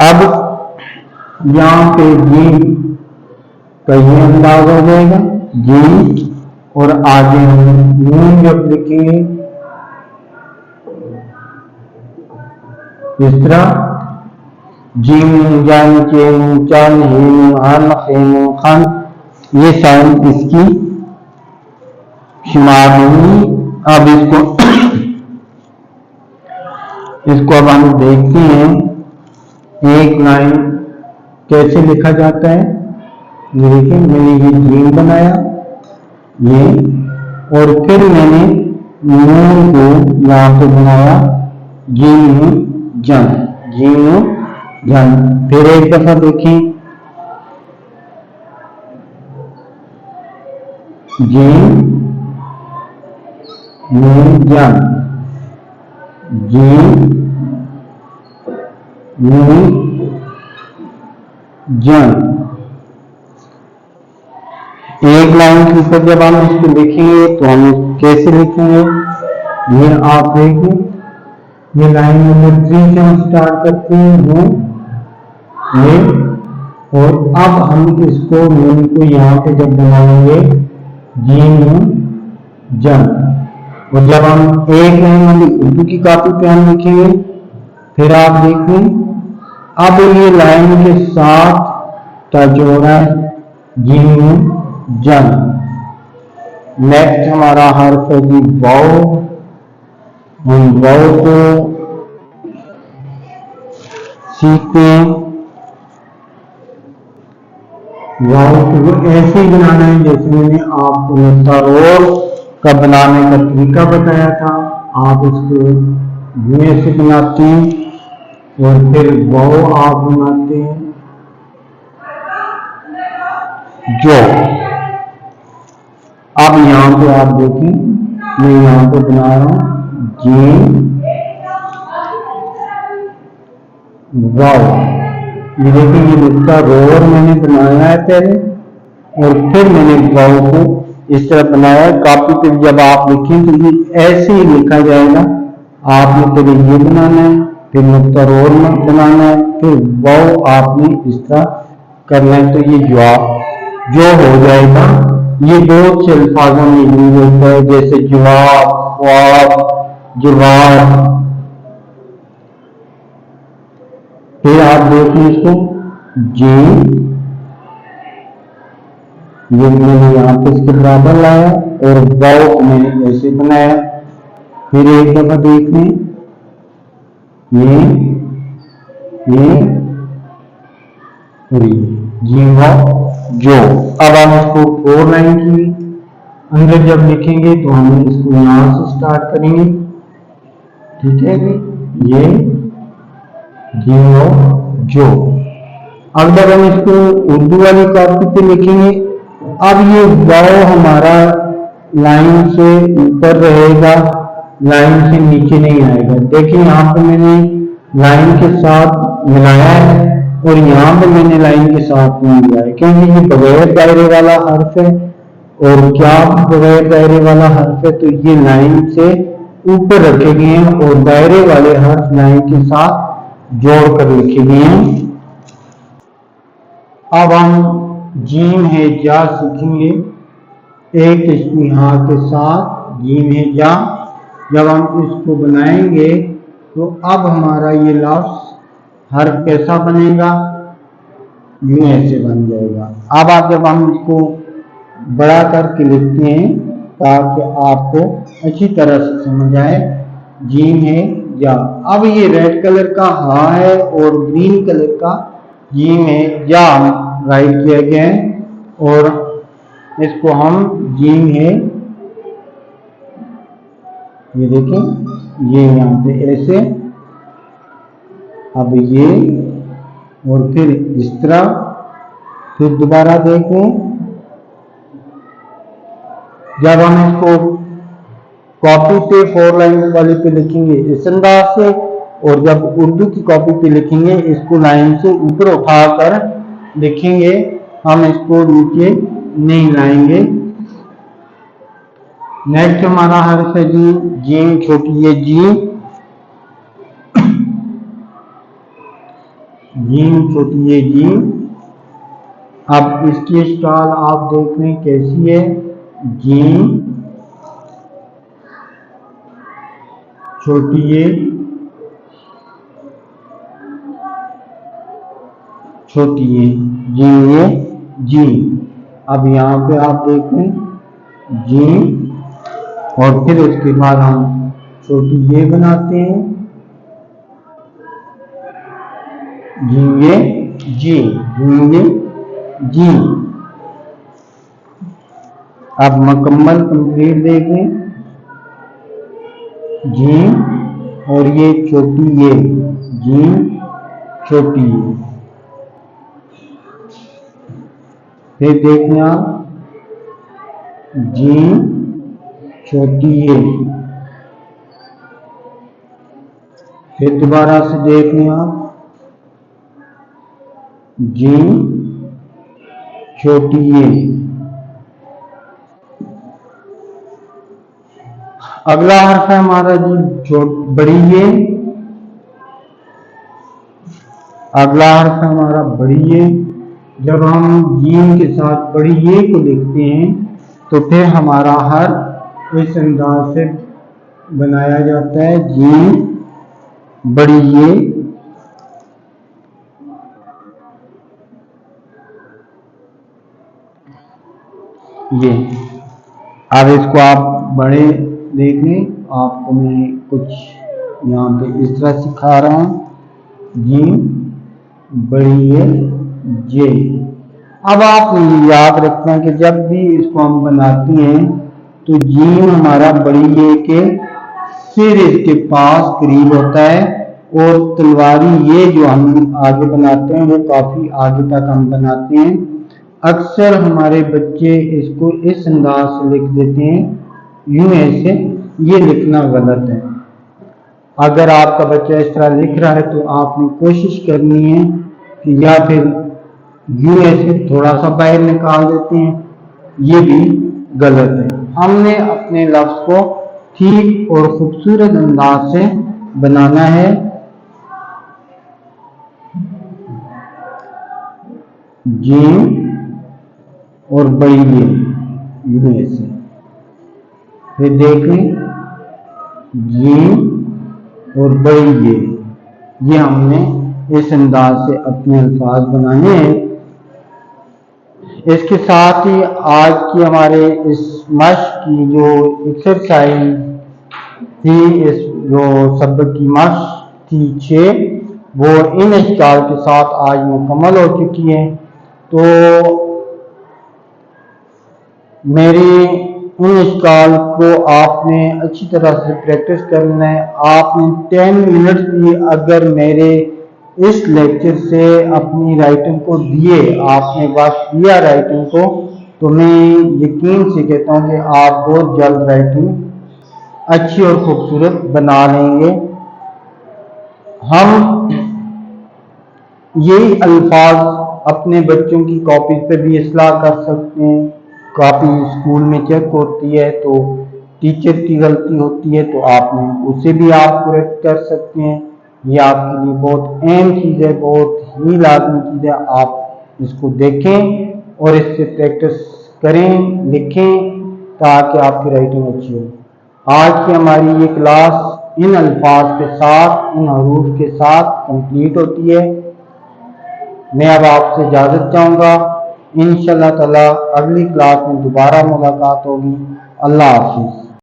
अब यहाँ पे जीम का ये अंदाज हो जाएगा जीम, और आगे हम नून जब लिखेंगे इस तरह जीम जान चेन चन हिम हन खेम खन, ये साउंड इसकी शुमार होंगी। अब इसको अब हम देखते हैं एक लाइन कैसे लिखा जाता है। ये देखिए मैंने ये जीम बनाया ये, और फिर मैंने नून को यहाँ पे बनाया जीम जन, जीम जन। फिर एक दफा देखें जीम नून जन, जीम नून जन। एक लाइन के ऊपर जब हम इसको लिखेंगे तो हम कैसे लिखेंगे, ये आप देखिए, ये लाइन नंबर 3 से हम स्टार्ट करते हैं ये, और अब हम इसको नून को यहाँ पे जब बनाएंगे जीम जन, और जब हम एक लाइन वाली उर्दू की कॉपी पे हम लिखेंगे, फिर आप देखें अब ये लाइन के साथ टच हो रहा है जीम जन। नेक्स्ट हमारा हर्फ है जी वाव। हम वाव को सीखते हैं। वाव को ऐसे ही बनाना है जैसे मैंने आपको नस्तारोर का बनाने का तरीका बताया था। आप इसको धुएं से बनाते हैं और फिर वाव आप बनाते हैं जो। अब यहां पे आप देखें, मैं यहां पे बना रहा हूं जीम वाव। ये देखिए ये लिखा रोर मैंने बनाया है पहले, और फिर मैंने वाव को इस तरह बनाया है। कॉपी पे जब आप लिखें तो ये ऐसे ही लिखा जाएगा। आपने पहले ये बनाना है, फिर नुक्ता रोर बनाना है, फिर वाव आपने इस तरह करना है। तो ये जो हो जाएगा, ये बहुत से अल्फाजों में यूज होता है जैसे जवाब, ख्वाब, जवाब। फिर आप देखिए इसको जीम, ये मैंने यहाँ पे इसके बराबर लाया और वाव मैंने ऐसे बनाया। फिर एक दफा देख लें ये जीम वाव जो। अब हम इसको 4 लाइन की अंदर जब लिखेंगे तो हम इसको यहां से स्टार्ट करेंगे, ठीक है जी, ये जीम वाव जो। अब जब हम इसको उर्दू वाली कॉपी पे लिखेंगे, अब ये वाव हमारा लाइन से ऊपर रहेगा, लाइन से नीचे नहीं आएगा। देखिए यहाँ पे मैंने लाइन के साथ मिलाया है और यहाँ पे मैंने लाइन के साथ नहीं मिलाया, क्योंकि ये बगैर दायरे वाला हर्फ है। और क्या बगैर दायरे वाला हर्फ है, तो ये लाइन से ऊपर रखे गए हैं और दायरे वाले हर्फ लाइन के साथ जोड़कर लिखे गए हैं। अब हम जीम है जा सीखेंगे एक इस्तिहा के साथ। जीम है जा जब हम इसको बनाएंगे तो अब हमारा ये लफ्ज हर्फ कैसा बनेगा, यूं ऐसे बन जाएगा। अब आप जब हम इसको बड़ा करके लिखते हैं ताकि आपको अच्छी तरह से समझ आए, जीम है जा। अब ये रेड कलर का हा है और ग्रीन कलर का जीम है जा राइट किया गया है, और इसको हम जीम है, ये देखें ये यहाँ पे ऐसे, अब ये और फिर इस तरह। फिर दोबारा देखें जब हम इसको कॉपी पे 4 लाइन वाले पे लिखेंगे इस अंदाज से, और जब उर्दू की कॉपी पे लिखेंगे इसको लाइन से ऊपर उठाकर लिखेंगे, हम इसको नीचे नहीं लाएंगे। नेक्स्ट हमारा हर्फ है जी जीम छोटी है जी। जीम छोटी ये जीम। अब इसकी स्टाल आप देख रहे हैं कैसी है, जीम छोटी ये छोटी ये जीम, ये जीम। अब यहाँ पे आप देखें जीम, और फिर उसके बाद हम छोटी ये बनाते हैं, जीम ये जीम, जीम ये जीम। अब मुकम्मल कंप्लीट देखें, जीम और ये छोटी ये, जीम छोटी ये। फिर देखें आप, जीम छोटी ये। फिर दोबारा से देख लें आप, जीम छोटी ये। अगला हर्फ है हमारा जी बड़ी ये। अगला हर्फ है हमारा बड़ी ये। जब हम जीम के साथ बड़ी ये को लिखते हैं तो फिर हमारा हर्फ इस अंदाज से बनाया जाता है, जीम बड़ी ये। अब इसको आप बड़े देख लें, आपको मैं कुछ यहाँ पे इस तरह सिखा रहा हूँ, जीम बड़ी ये। अब आप याद रखना कि जब भी इसको हम बनाते हैं तो जीम हमारा बड़ी ये के सिर इसके पास करीब होता है, और तलवारी ये जो हम आगे बनाते हैं वो काफी आगे तक हम बनाते हैं। अक्सर हमारे बच्चे इसको इस अंदाज से लिख देते हैं, यूं ऐसे, ये लिखना गलत है। अगर आपका बच्चा इस तरह लिख रहा है तो आपने कोशिश करनी है कि या फिर यूं ऐसे थोड़ा सा बाहर निकाल देते हैं, ये भी गलत है। हमने अपने लफ्ज को ठीक और खूबसूरत अंदाज से बनाना है। जीम और बड़ी ये ऐसे। फिर देखें, जीम और बड़ी ये हमने इस अंदाज से अपने अल्फाज बनाने हैं। इसके साथ ही आज की हमारे इस मश्क की जो एक्सरसाइज थी, इस जो सबक की मश्क थी 6, वो इन इश्काल के साथ आज मुकम्मल हो चुकी है। तो मेरी उन इश्काल को आपने अच्छी तरह से प्रैक्टिस करना है। आपने 10 मिनट भी अगर मेरे इस लेक्चर से अपनी राइटिंग को दिए, आपने वक्त दिया राइटिंग को, तो मैं यकीन से कहता हूँ कि आप बहुत जल्द राइटिंग अच्छी और खूबसूरत बना लेंगे। हम यही अल्फाज अपने बच्चों की कॉपी पे भी इस्लाह कर सकते हैं। कॉपी स्कूल में चेक होती है तो टीचर की गलती होती है तो आपने उसे भी आप करेक्ट कर सकते हैं। ये आपके लिए बहुत अहम चीज़ है, बहुत ही लाजमी चीज़ है। आप इसको देखें और इससे प्रैक्टिस करें, लिखें, ताकि आपकी राइटिंग अच्छी हो। आज की हमारी ये क्लास इन अल्फाज के साथ, इन हरूफ के साथ कंप्लीट होती है। मैं अब आपसे इजाज़त चाहूँगा। इंशाअल्लाह ताला अगली क्लास में दोबारा मुलाकात होगी। अल्लाह हाफिज़।